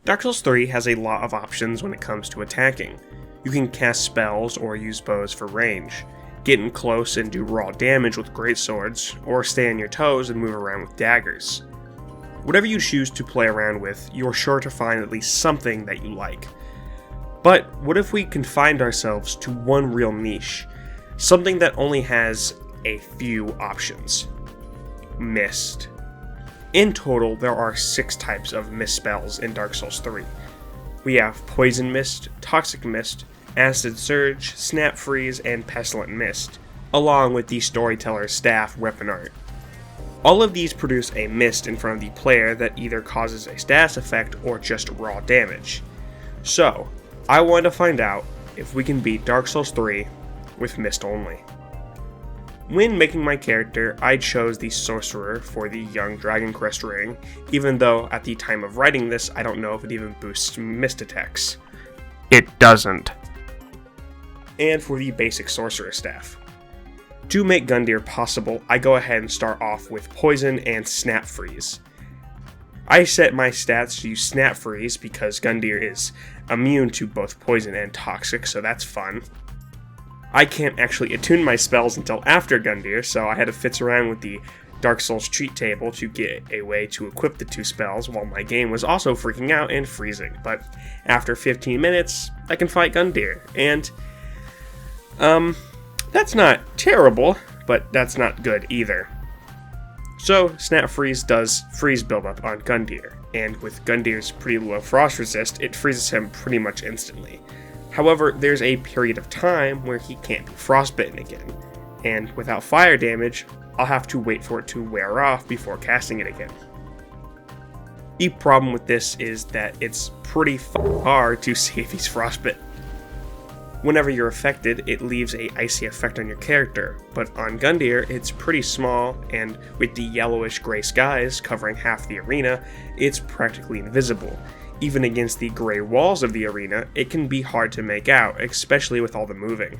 Dark Souls 3 has a lot of options when it comes to attacking. You can cast spells or use bows for range, get in close and do raw damage with greatswords, or stay on your toes and move around with daggers. Whatever you choose to play around with, you're sure to find at least something that you like. But what if we confined ourselves to one real niche? Something that only has a few options. Mist. In total, there are 6 types of mist spells in Dark Souls 3. We have Poison Mist, Toxic Mist, Acid Surge, Snap Freeze, and Pestilent Mist, along with the Storyteller's Staff weapon art. All of these produce a mist in front of the player that either causes a status effect or just raw damage. So, I wanted to find out if we can beat Dark Souls 3 with mist only. When making my character, I chose the Sorcerer for the Young Dragon Crest ring, even though at the time of writing this, I don't know if it even boosts mist attacks. It doesn't. And for the basic Sorcerer staff. To make Gundyr possible, I go ahead and start off with Poison and Snap Freeze. I set my stats to use Snap Freeze because Gundyr is immune to both Poison and Toxic, so that's fun. I can't actually attune my spells until after Gundyr, so I had to fitz around with the Dark Souls cheat table to get a way to equip the 2 spells while my game was also freaking out and freezing. But after 15 minutes, I can fight Gundyr, and that's not terrible, but that's not good either. So, Snap Freeze does freeze buildup on Gundyr, and with Gundyr's pretty low frost resist, it freezes him pretty much instantly. However, there's a period of time where he can't be frostbitten again, and without fire damage, I'll have to wait for it to wear off before casting it again. The problem with this is that it's pretty hard to see if he's frostbitten. Whenever you're affected, it leaves a icy effect on your character, but on Gundyr, it's pretty small, and with the yellowish gray skies covering half the arena, it's practically invisible. Even against the gray walls of the arena, it can be hard to make out, especially with all the moving.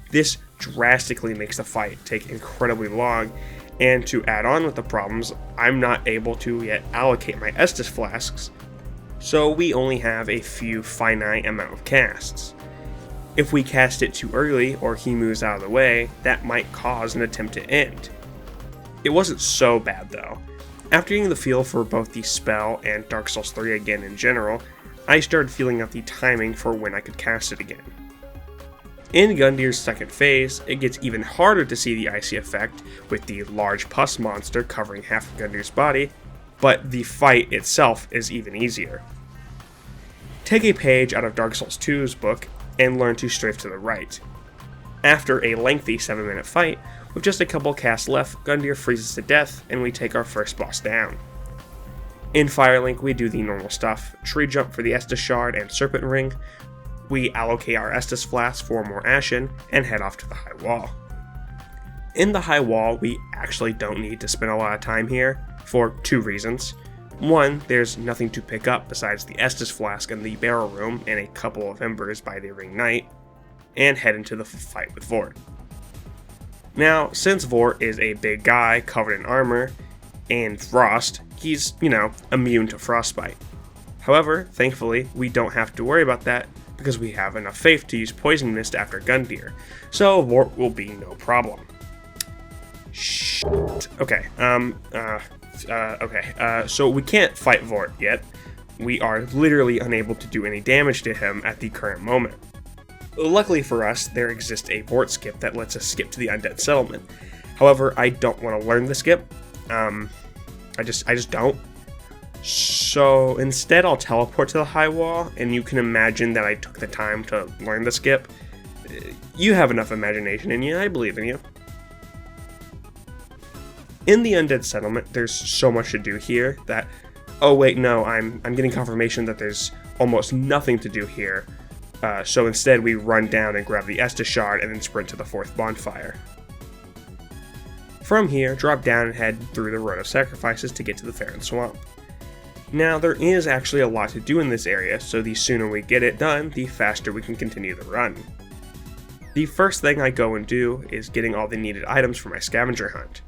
This drastically makes the fight take incredibly long, and to add on with the problems, I'm not able to yet allocate my Estus flasks, so we only have a few finite amount of casts. If we cast it too early or he moves out of the way, that might cause an attempt to end. It wasn't so bad though. After getting the feel for both the spell and Dark Souls 3 again in general, I started feeling out the timing for when I could cast it again. In Gundyr's second phase, it gets even harder to see the icy effect with the large pus monster covering half of Gundyr's body, but the fight itself is even easier. Take a page out of Dark Souls 2's book and learn to strafe to the right. After a lengthy 7-minute fight, with just a couple casts left, Gundyr freezes to death, and we take our first boss down. In Firelink, we do the normal stuff, tree jump for the Estus Shard and Serpent Ring, we allocate our Estus Flask for more Ashen, and head off to the High Wall. In the High Wall, we actually don't need to spend a lot of time here, for 2 reasons. One, there's nothing to pick up besides the Estus Flask in the Barrel Room and a couple of embers by the Ring Knight, and head into the fight with Vordt. Now, since Vordt is a big guy covered in armor and frost, he's, immune to frostbite. However, thankfully, we don't have to worry about that because we have enough faith to use Poison Mist after Gundyr, so Vordt will be no problem. Shit. Okay, so we can't fight Vordt yet. We are literally unable to do any damage to him at the current moment. Luckily for us, there exists a Vordt skip that lets us skip to the Undead Settlement. However, I don't want to learn the skip. I just don't. So instead, I'll teleport to the High Wall, and you can imagine that I took the time to learn the skip. You have enough imagination in you, I believe in you. In the Undead Settlement, there's so much to do here that, oh wait, no, I'm getting confirmation that there's almost nothing to do here. So instead, we run down and grab the Estus Shard and then sprint to the 4th bonfire. From here, drop down and head through the Road of Sacrifices to get to the Farron Swamp. Now, there is actually a lot to do in this area, so the sooner we get it done, the faster we can continue the run. The first thing I go and do is getting all the needed items for my scavenger hunt.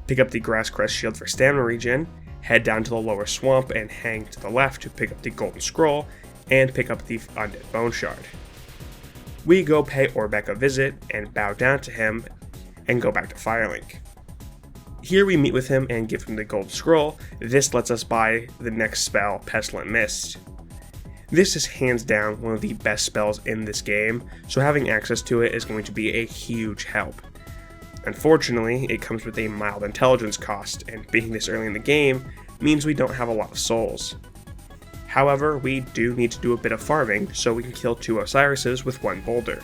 Pick up the Grass Crest Shield for stamina regen, head down to the lower swamp and hang to the left to pick up the golden scroll and pick up the undead bone shard. We go pay Orbeck a visit and bow down to him and go back to Firelink. Here we meet with him and give him the gold scroll. This lets us buy the next spell, Pestilent Mist. This is hands down one of the best spells in this game, so having access to it is going to be a huge help. Unfortunately, it comes with a mild intelligence cost, and being this early in the game means we don't have a lot of souls. However, we do need to do a bit of farming so we can kill 2 Osirises with 1 boulder.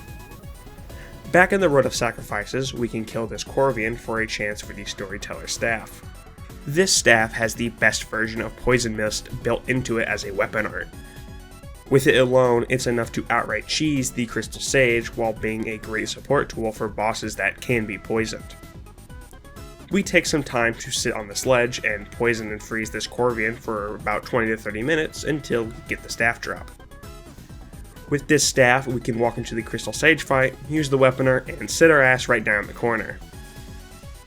Back in the Road of Sacrifices, we can kill this Corvian for a chance for the Storyteller Staff. This staff has the best version of Poison Mist built into it as a weapon art. With it alone, it's enough to outright cheese the Crystal Sage while being a great support tool for bosses that can be poisoned. We take some time to sit on the sledge and poison and freeze this Corvian for about 20 to 30 minutes until we get the staff drop. With this staff, we can walk into the Crystal Sage fight, use the weapon art, and sit our ass right down in the corner.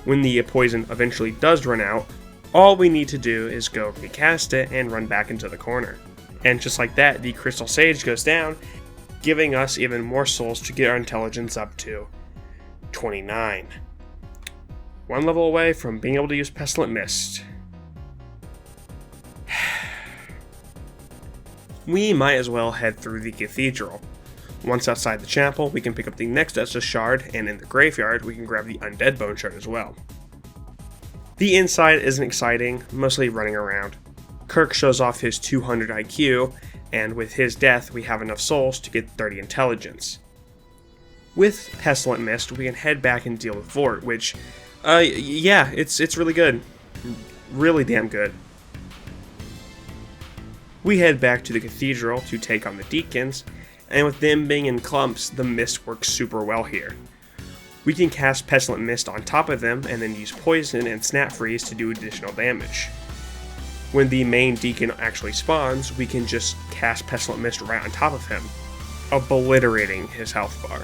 When the poison eventually does run out, all we need to do is go recast it and run back into the corner. And just like that, the Crystal Sage goes down, giving us even more souls to get our intelligence up to 29. 1 level away from being able to use Pestilent Mist. We might as well head through the cathedral. Once outside the chapel, we can pick up the next Estus shard, and in the graveyard, we can grab the undead bone shard as well. The inside isn't exciting, mostly running around. Kirk shows off his 200 IQ, and with his death, we have enough souls to get 30 intelligence. With Pestilent Mist, we can head back and deal with Vordt, which, yeah, it's really good. Really damn good. We head back to the cathedral to take on the deacons, and with them being in clumps, the mist works super well here. We can cast Pestilent Mist on top of them and then use Poison and Snap Freeze to do additional damage. When the main deacon actually spawns, we can just cast Pestilent Mist right on top of him, obliterating his health bar.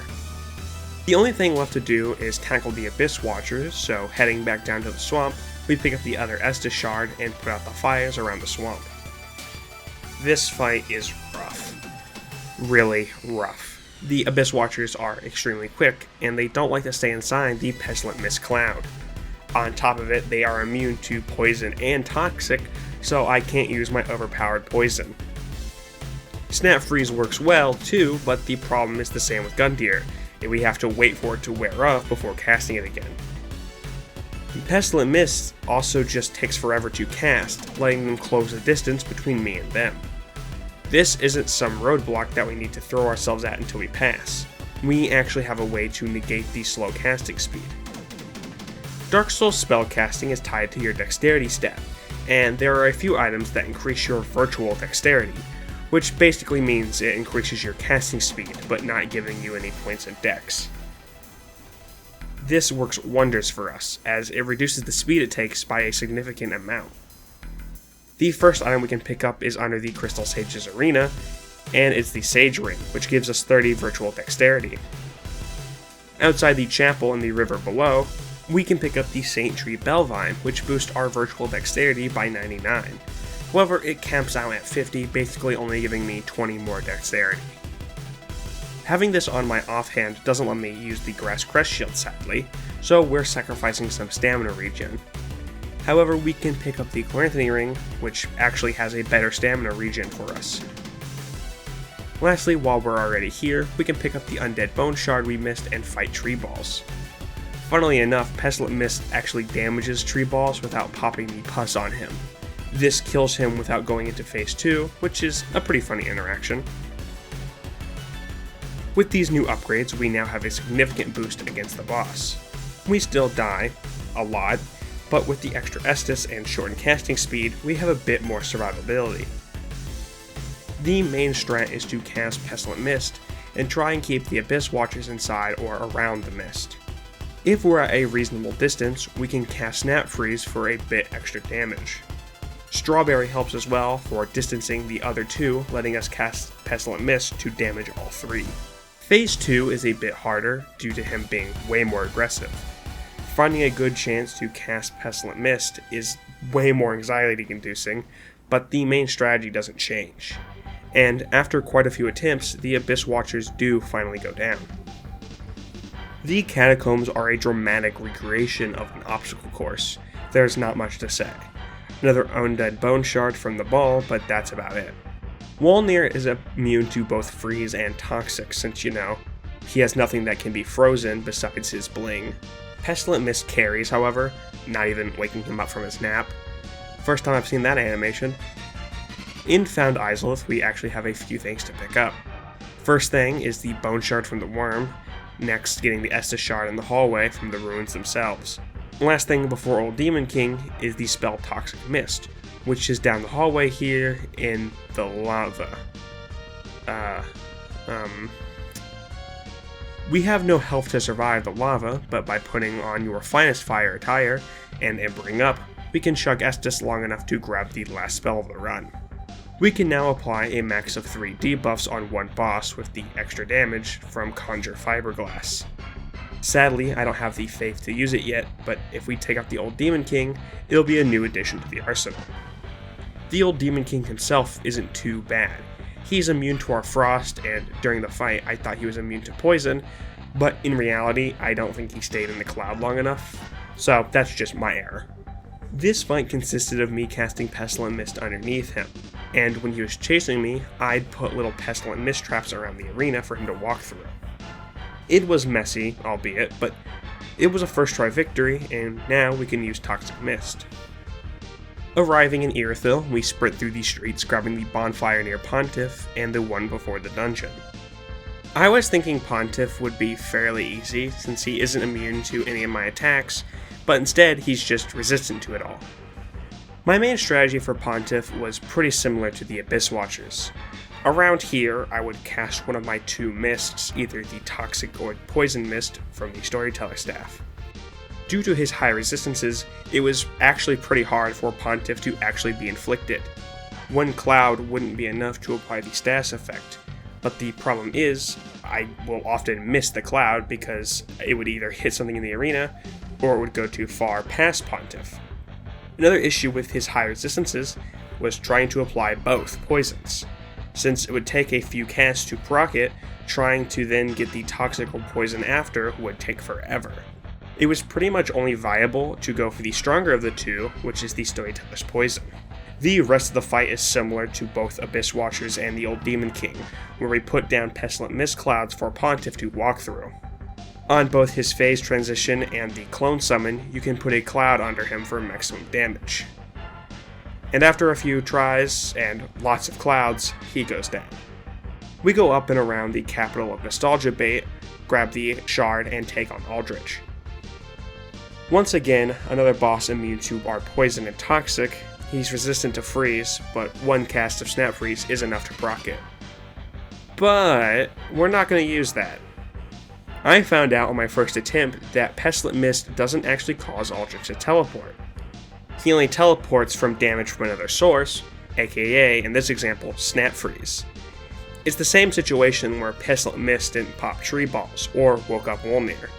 The only thing left to do is tackle the Abyss Watchers, so heading back down to the swamp, we pick up the other Estus shard and put out the fires around the swamp. This fight is rough. Really rough. The Abyss Watchers are extremely quick, and they don't like to stay inside the Pestilent Mist cloud. On top of it, they are immune to poison and toxic, so I can't use my overpowered poison. Snap Freeze works well too, but the problem is the same with Gundyr, and we have to wait for it to wear off before casting it again. Pestilent Mist also just takes forever to cast, letting them close the distance between me and them. This isn't some roadblock that we need to throw ourselves at until we pass. We actually have a way to negate the slow casting speed. Dark Soul spellcasting is tied to your dexterity stat, and there are a few items that increase your virtual dexterity, which basically means it increases your casting speed, but not giving you any points in dex. This works wonders for us, as it reduces the speed it takes by a significant amount. The first item we can pick up is under the Crystal Sage's arena, and it's the Sage Ring, which gives us 30 virtual dexterity. Outside the chapel in the river below, we can pick up the Saint Tree Bellvine, which boosts our virtual dexterity by 99. However, it camps out at 50, basically only giving me 20 more dexterity. Having this on my offhand doesn't let me use the Grass Crest Shield sadly, so we're sacrificing some stamina regen. However, we can pick up the Clanthony Ring, which actually has a better stamina regen for us. Lastly, while we're already here, we can pick up the Undead Bone Shard we missed and fight Tree Balls. Funnily enough, Pestilent Mist actually damages Tree Balls without popping the pus on him. This kills him without going into phase 2, which is a pretty funny interaction. With these new upgrades, we now have a significant boost against the boss. We still die, a lot, but with the extra Estus and shortened casting speed, we have a bit more survivability. The main strat is to cast Pestilent Mist and try and keep the Abyss Watchers inside or around the mist. If we're at a reasonable distance, we can cast Snap Freeze for a bit extra damage. Strawberry helps as well for distancing the other two, letting us cast Pestilent Mist to damage all 3. Phase 2 is a bit harder due to him being way more aggressive. Finding a good chance to cast Pestilent Mist is way more anxiety-inducing, but the main strategy doesn't change. And after quite a few attempts, the Abyss Watchers do finally go down. The catacombs are a dramatic recreation of an obstacle course. There's not much to say. Another undead bone shard from the ball, but that's about it. Wolnir is immune to both freeze and toxic, since, he has nothing that can be frozen besides his bling. Pestilent Mist carries, however, not even waking him up from his nap. First time I've seen that animation. In Found Izalith, we actually have a few things to pick up. First thing is the Bone Shard from the Worm, next getting the Estus Shard in the hallway from the ruins themselves. Last thing before Old Demon King is the spell Toxic Mist, which is down the hallway here in the lava. We have no health to survive the lava, but by putting on your finest fire attire and embering up, we can chug Estus long enough to grab the last spell of the run. We can now apply a max of 3 debuffs on one boss with the extra damage from Conjure Fiberglass. Sadly, I don't have the faith to use it yet, but if we take out the Old Demon King, it'll be a new addition to the arsenal. The Old Demon King himself isn't too bad. He's immune to our frost, and during the fight I thought he was immune to poison, but in reality I don't think he stayed in the cloud long enough, so that's just my error. This fight consisted of me casting Pestilent Mist underneath him, and when he was chasing me, I'd put little Pestilent Mist traps around the arena for him to walk through. It was messy, albeit, but it was a first try victory, and now we can use Toxic Mist. Arriving in Irithyll, we sprint through the streets grabbing the bonfire near Pontiff and the one before the dungeon. I was thinking Pontiff would be fairly easy since he isn't immune to any of my attacks, but instead he's just resistant to it all. My main strategy for Pontiff was pretty similar to the Abyss Watchers. Around here, I would cast one of my 2 mists, either the Toxic or Poison Mist from the Storyteller staff. Due to his high resistances, it was actually pretty hard for Pontiff to actually be inflicted. One cloud wouldn't be enough to apply the status effect, but the problem is, I will often miss the cloud because it would either hit something in the arena, or it would go too far past Pontiff. Another issue with his high resistances was trying to apply both poisons. Since it would take a few casts to proc it, trying to then get the toxic or poison after would take forever. It was pretty much only viable to go for the stronger of the 2, which is the Storyteller's Poison. The rest of the fight is similar to both Abyss Watchers and the Old Demon King, where we put down Pestilent Mist Clouds for Pontiff to walk through. On both his phase transition and the clone summon, you can put a cloud under him for maximum damage. And after a few tries and lots of clouds, he goes down. We go up and around the capital of Nostalgia Bait, grab the shard, and take on Aldrich. Once again, another boss immune to our poison and toxic. He's resistant to freeze, but one cast of Snap Freeze is enough to proc it. But we're not going to use that. I found out on my first attempt that Pestilent Mist doesn't actually cause Aldrich to teleport. He only teleports from damage from another source, aka, in this example, Snap Freeze. It's the same situation where Pestilent Mist didn't pop tree balls, or woke up Wolnir.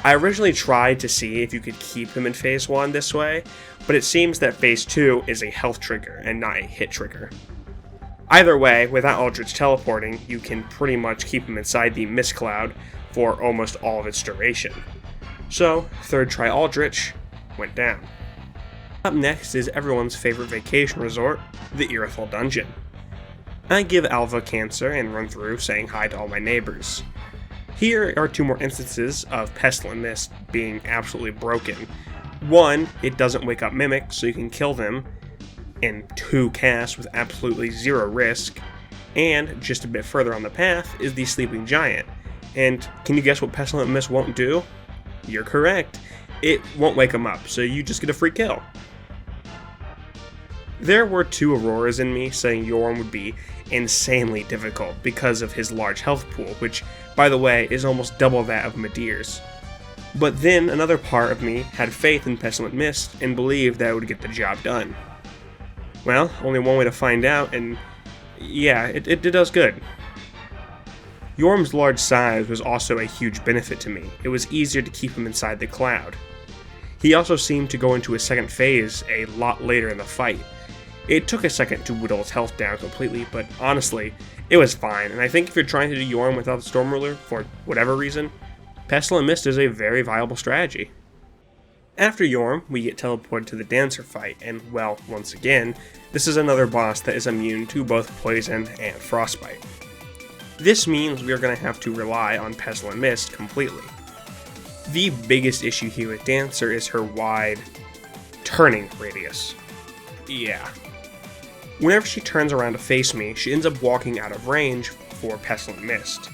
I originally tried to see if you could keep him in Phase 1 this way, but it seems that Phase 2 is a health trigger and not a hit trigger. Either way, without Aldrich teleporting, you can pretty much keep him inside the Mist Cloud for almost all of its duration. So, third try Aldrich went down. Up next is everyone's favorite vacation resort, the Irithyll Dungeon. I give Alva cancer and run through saying hi to all my neighbors. Here are 2 more instances of Pestilent Mist being absolutely broken. 1, it doesn't wake up Mimic, so you can kill them in 2 casts with absolutely 0 risk. And just a bit further on the path is the Sleeping Giant. And can you guess what Pestilent Mist won't do? You're correct. It won't wake him up, so you just get a free kill. There were 2 Auroras in me saying Yhorm would be insanely difficult because of his large health pool, which, by the way, is almost double that of Medyr's. But then another part of me had faith in Pestilent Mist and believed that it would get the job done. Well, only one way to find out, and yeah, it does good. Yhorm's large size was also a huge benefit to me. It was easier to keep him inside the cloud. He also seemed to go into his second phase a lot later in the fight. It took a second to whittle his health down completely, but honestly, it was fine, and I think if you're trying to do Yhorm without the Storm Ruler, for whatever reason, Pestilent Mist is a very viable strategy. After Yhorm, we get teleported to the Dancer fight, and well, once again, this is another boss that is immune to both poison and frostbite. This means we are going to have to rely on Pestilent Mist completely. The biggest issue here with Dancer is her wide turning radius. Yeah. Whenever she turns around to face me, she ends up walking out of range for Pestilent Mist.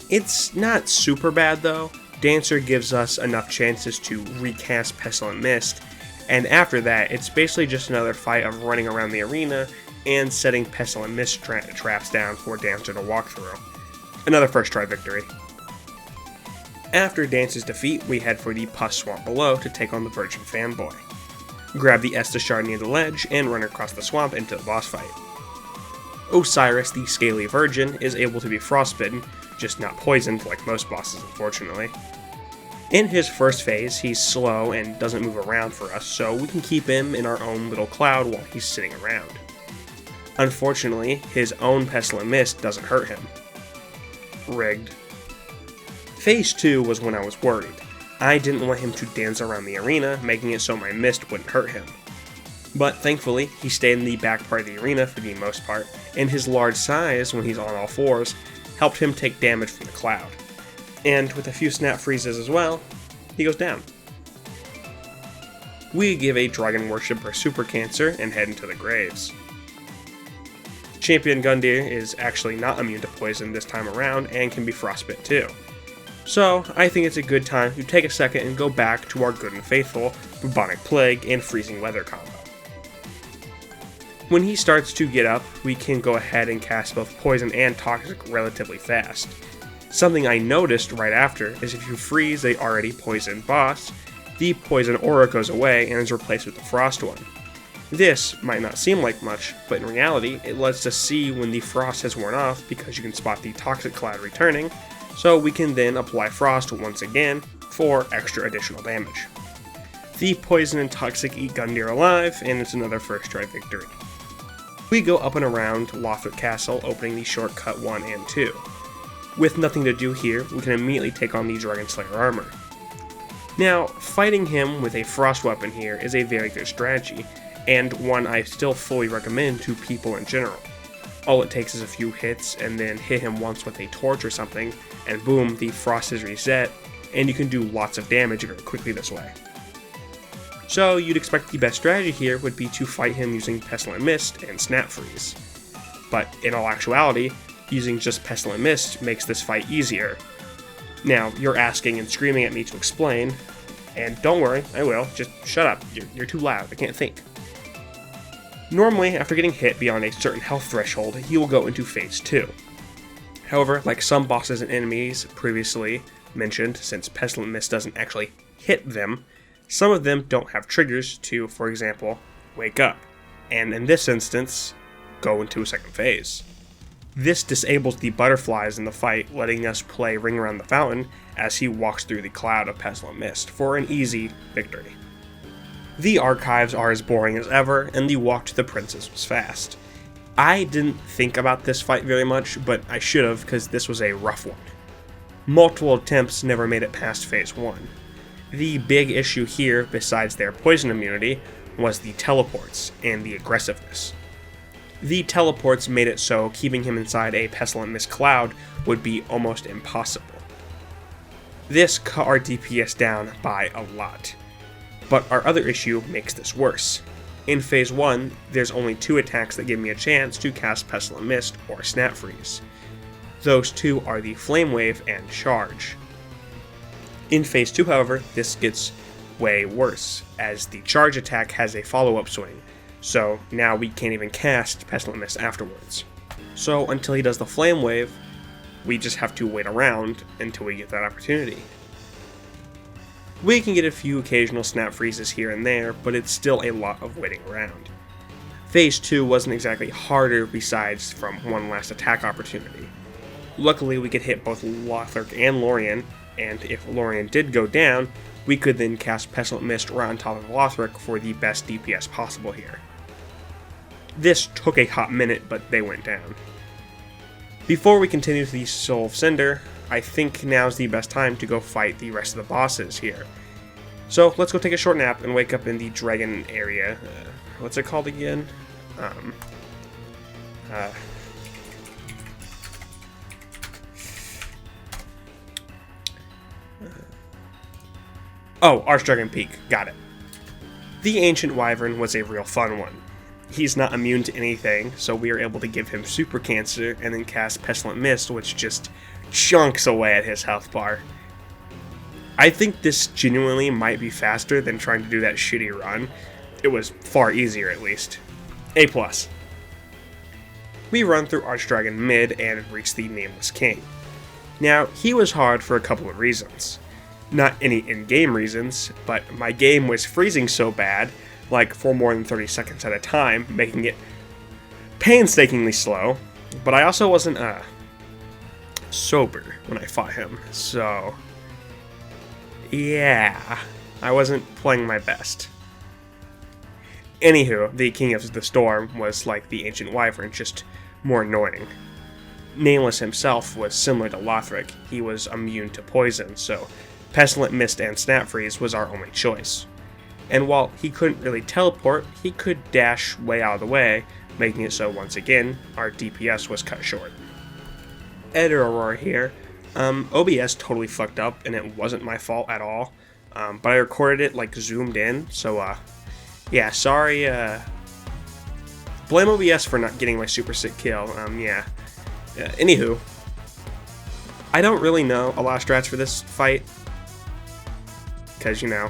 It's not super bad though. Dancer gives us enough chances to recast Pestilent Mist, and after that, it's basically just another fight of running around the arena and setting Pestilent Mist traps down for Dancer to walk through. Another first try victory. After Dancer's defeat, we head for the Pus Swamp below to take on the Virgin Fanboy. Grab the Estus Shard near the ledge and run across the swamp into the boss fight. Osiris, the Scaly Virgin, is able to be frostbitten, just not poisoned like most bosses unfortunately. In his first phase, he's slow and doesn't move around for us, so we can keep him in our own little cloud while he's sitting around. Unfortunately, his own Pestilent Mist doesn't hurt him. Rigged. Phase 2 was when I was worried. I didn't want him to dance around the arena, making it so my mist wouldn't hurt him. But thankfully, he stayed in the back part of the arena for the most part, and his large size, when he's on all fours, helped him take damage from the cloud. And with a few snap freezes as well, he goes down. We give a Dragon Worshipper Super Cancer and head into the graves. Champion Gundyr is actually not immune to poison this time around and can be frostbit too. So I think it's a good time to take a second and go back to our good and faithful Bubonic Plague and Freezing Weather combo. When he starts to get up, we can go ahead and cast both Poison and Toxic relatively fast. Something I noticed right after is if you freeze a already poisoned boss, the Poison Aura goes away and is replaced with the Frost one. This might not seem like much, but in reality, it lets us see when the Frost has worn off because you can spot the Toxic Cloud returning, so we can then apply Frost once again for extra additional damage. The Poison and Toxic eat Gundyr alive, and it's another first try victory. We go up and around Lothric Castle, opening the shortcut 1 and 2. With nothing to do here, we can immediately take on the Dragon Slayer armor. Now, fighting him with a frost weapon here is a very good strategy, and one I still fully recommend to people in general. All it takes is a few hits, and then hit him once with a torch or something, and boom, the frost is reset, and you can do lots of damage very quickly this way. So you'd expect the best strategy here would be to fight him using Pestilent Mist and Snap Freeze. But in all actuality, using just Pestilent Mist makes this fight easier. Now, you're asking and screaming at me to explain, and don't worry, I will, just shut up, you're too loud, I can't think. Normally, after getting hit beyond a certain health threshold, he will go into Phase 2. However, like some bosses and enemies previously mentioned, since Pestilent Mist doesn't actually hit them, some of them don't have triggers to, for example, wake up, and in this instance, go into a second phase. This disables the butterflies in the fight, letting us play Ring Around the Fountain as he walks through the cloud of Pestilent Mist for an easy victory. The archives are as boring as ever, and the walk to the princess was fast. I didn't think about this fight very much, but I should have because this was a rough one. Multiple attempts never made it past Phase 1. The big issue here, besides their poison immunity, was the teleports and the aggressiveness. The teleports made it so keeping him inside a Pestilent Mist cloud would be almost impossible. This cut our DPS down by a lot. But our other issue makes this worse. In Phase 1, there's only 2 attacks that give me a chance to cast Pestilent Mist or Snap Freeze. Those 2 are the Flame Wave and Charge. In Phase 2, however, this gets way worse, as the Charge attack has a follow-up swing, so now we can't even cast Pestilent Mist afterwards. So until he does the Flame Wave, we just have to wait around until we get that opportunity. We can get a few occasional snap freezes here and there, but it's still a lot of waiting around. Phase 2 wasn't exactly harder besides from one last attack opportunity. Luckily we could hit both Lothric and Lorien, and if Lorien did go down, We could then cast Pestilent Mist right on top of Lothric for the best DPS possible here. This took a hot minute, but they went down. Before we continue to the Soul of Cinder, I think now's the best time to go fight the rest of the bosses here. So let's go take a short nap and wake up in the dragon area. What's it called again? Oh, Archdragon Peak. Got it. The Ancient Wyvern was a real fun one. He's not immune to anything, so we are able to give him Super Cancer and then cast Pestilent Mist, which just chunks away at his health bar. I think this genuinely might be faster than trying to do that shitty run. It was far easier, at least. A+. We run through Archdragon mid and reach the Nameless King. Now, he was hard for a couple of reasons. Not any in-game reasons, but my game was freezing so bad, like for more than 30 seconds at a time, making it painstakingly slow, but I also wasn't sober when I fought him, so yeah, I wasn't playing my best. Anywho, the King of the Storm was like the Ancient Wyvern, just more annoying. Nameless himself was similar to Lothric. He was immune to poison, so Pestilent Mist and Snap Freeze was our only choice. And while he couldn't really teleport, he could dash way out of the way, making it so once again, our DPS was cut short. Editor Aurora here. OBS totally fucked up, and it wasn't my fault at all, but I recorded it like zoomed in, so yeah, sorry, blame OBS for not getting my super sick kill, anywho, I don't really know a lot of strats for this fight, because, you know,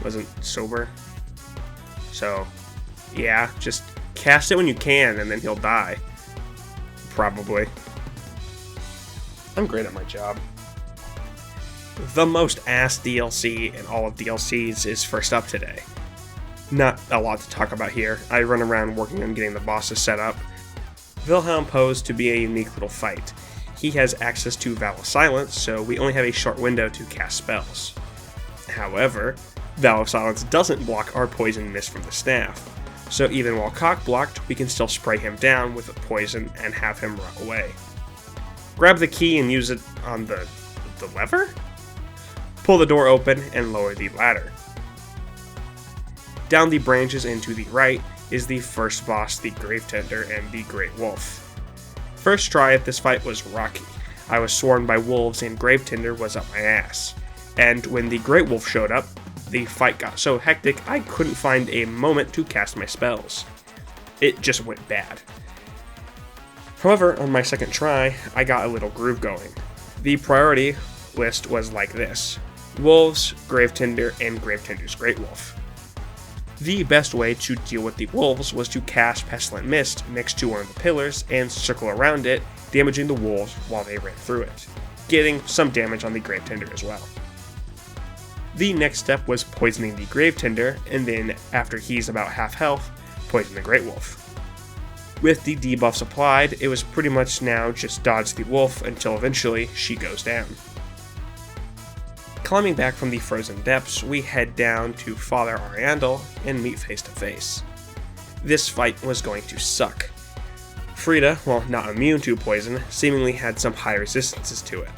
wasn't sober, so, yeah, just cast it when you can, and then he'll die, probably. I'm great at my job. The most ass DLC in all of DLCs is first up today. Not a lot to talk about here. I run around working on getting the bosses set up. Wilhelm posed to be a unique little fight. He has access to Vow of Silence, so we only have a short window to cast spells. However, Vow of Silence doesn't block our poison mist from the staff, so even while cock-blocked, we can still spray him down with a poison and have him run away. Grab the key and use it on the lever? Pull the door open and lower the ladder. Down the branches and to the right is the first boss, the Gravetender and the Great Wolf. First try at this fight was rocky. I was swarmed by wolves and Gravetender was up my ass. And when the Great Wolf showed up, the fight got so hectic I couldn't find a moment to cast my spells. It just went bad. However, on my second try, I got a little groove going. The priority list was like this: Wolves, Gravetender, and Gravetender's Great Wolf. The best way to deal with the wolves was to cast Pestilent Mist next to one of the pillars and circle around it, damaging the wolves while they ran through it, getting some damage on the Gravetender as well. The next step was poisoning the Gravetender, and then, after he's about half health, poison the Great Wolf. With the debuffs applied, it was pretty much now just dodge the wolf until eventually she goes down. Climbing back from the frozen depths, we head down to Father Ariandel and meet face to face. This fight was going to suck. Frida, while not immune to poison, seemingly had some high resistances to it.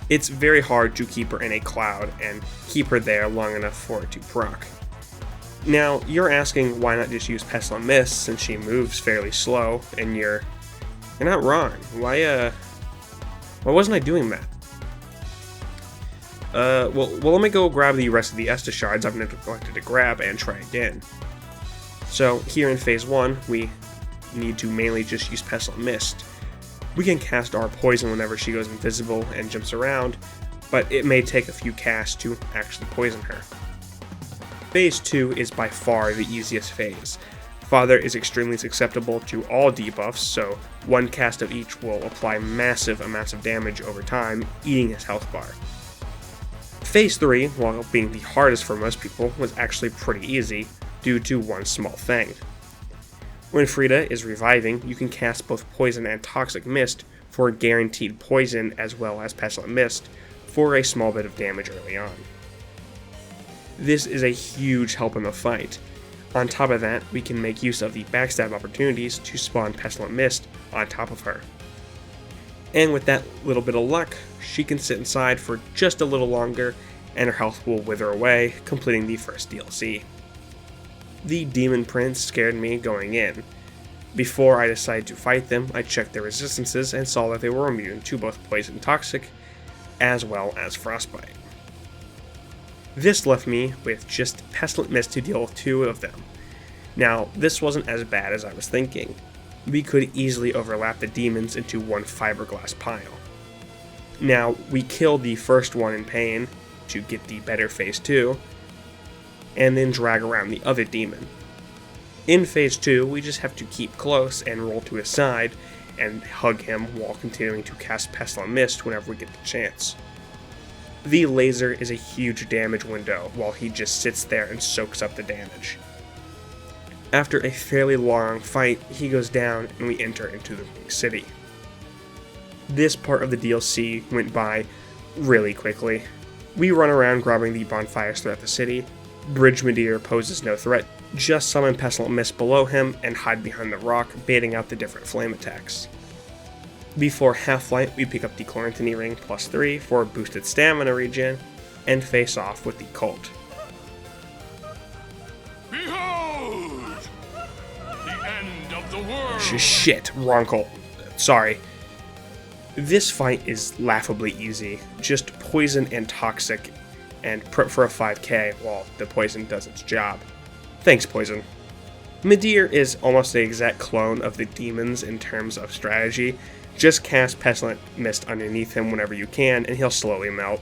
It's very hard to keep her in a cloud and keep her there long enough for it to proc. Now, you're asking why not just use Pestilent Mist since she moves fairly slow, and you're not wrong. Why wasn't I doing that? Well, let me go grab the rest of the Estus Shards I've neglected to grab and try again. So, here in Phase 1, we need to mainly just use Pestilent Mist. We can cast our poison whenever she goes invisible and jumps around, but it may take a few casts to actually poison her. Phase 2 is by far the easiest phase. Father is extremely susceptible to all debuffs, so one cast of each will apply massive amounts of damage over time, eating his health bar. Phase 3, while being the hardest for most people, was actually pretty easy, due to one small thing. When Frida is reviving, you can cast both Poison and Toxic Mist for guaranteed poison as well as Pestilent Mist for a small bit of damage early on. This is a huge help in the fight. On top of that, we can make use of the backstab opportunities to spawn Pestilent Mist on top of her. And with that little bit of luck, she can sit inside for just a little longer and her health will wither away, completing the first DLC. The Demon Prince scared me going in. Before I decided to fight them, I checked their resistances and saw that they were immune to both poison and toxic, as well as frostbite. This left me with just Pestilent Mist to deal with 2 of them. Now, this wasn't as bad as I was thinking. We could easily overlap the demons into one fiberglass pile. Now, we killed the first one in pain to get the better phase 2, and then drag around the other demon. In phase 2, we just have to keep close and roll to his side and hug him while continuing to cast Pestilent Mist whenever we get the chance. The laser is a huge damage window while he just sits there and soaks up the damage. After a fairly long fight, he goes down and we enter into the city. This part of the DLC went by really quickly. We run around grabbing the bonfires throughout the city. Gundyr poses no threat, just summon Pestilent Mist below him and hide behind the rock, baiting out the different flame attacks. Before Half-Light, we pick up the Chlorantany Ring +3 for boosted stamina regen, and face off with the Cult. Behold! The end of the world! Shit, wrong Cult. Sorry. This fight is laughably easy, just poison and toxic, and prep for a 5k while the poison does its job. Thanks, poison. Gundyr is almost the exact clone of the demons in terms of strategy. Just cast Pestilent Mist underneath him whenever you can, and he'll slowly melt.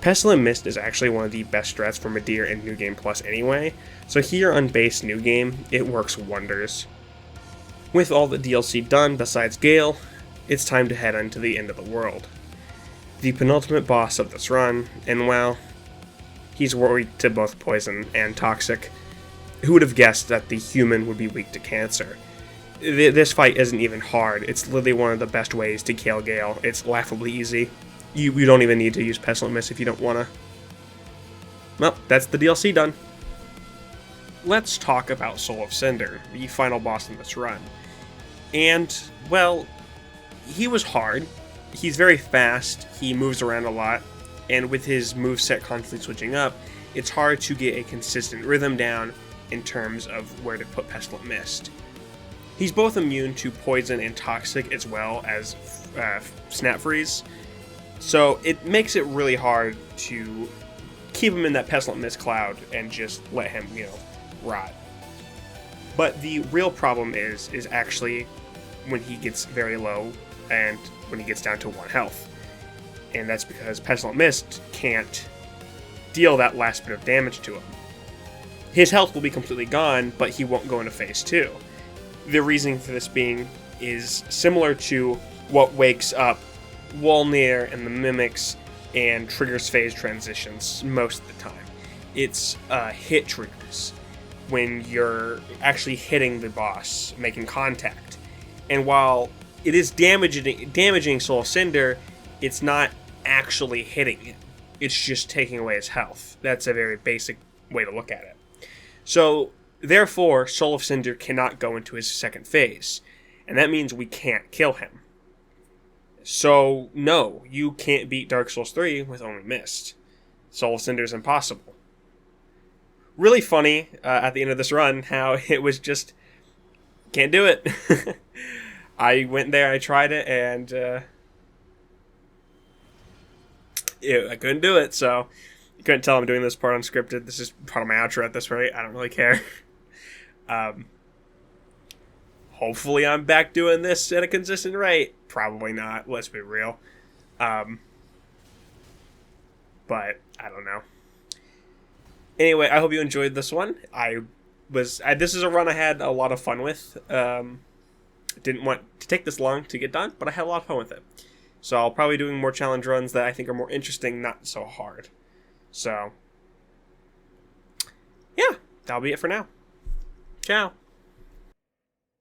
Pestilent Mist is actually one of the best strats for Gundyr in New Game Plus anyway, so here on base New Game, it works wonders. With all the DLC done besides Gale, it's time to head into the end of the world. The penultimate boss of this run, and well, he's weak to both poison and toxic. Who would have guessed that the human would be weak to cancer? This fight isn't even hard. It's literally one of the best ways to kill Gale. It's laughably easy. You don't even need to use Pestilent Mist if you don't want to. Well, that's the DLC done. Let's talk about Soul of Cinder, the final boss in this run. And, well, he was hard. He's very fast, he moves around a lot, and with his moveset constantly switching up, it's hard to get a consistent rhythm down in terms of where to put Pestilent Mist. He's both immune to poison and toxic as well as Snap Freeze, so it makes it really hard to keep him in that Pestilent Mist cloud and just let him, rot. But the real problem is actually when he gets very low and when he gets down to 1 health. And that's because Pestilent Mist can't deal that last bit of damage to him. His health will be completely gone, but he won't go into phase 2. The reason for this being is similar to what wakes up Wolnir and the Mimics and triggers phase transitions most of the time. It's hit triggers, when you're actually hitting the boss, making contact. And while it is damaging Soul of Cinder, it's not actually hitting him. It's just taking away his health. That's a very basic way to look at it. So, therefore, Soul of Cinder cannot go into his second phase. And that means we can't kill him. So, no, you can't beat Dark Souls 3 with only Mist. Soul of Cinder is impossible. Really funny, at the end of this run, how it was just, can't do it. I went there, I tried it, and I couldn't do it, so you couldn't tell I'm doing this part unscripted. This is part of my outro at this rate. I don't really care. Hopefully I'm back doing this at a consistent rate. Probably not, let's be real. But, I don't know. Anyway, I hope you enjoyed this one. This is a run I had a lot of fun with. Didn't want to take this long to get done, but I had a lot of fun with it. So I'll probably be doing more challenge runs that I think are more interesting, not so hard. So, yeah, that'll be it for now. Ciao.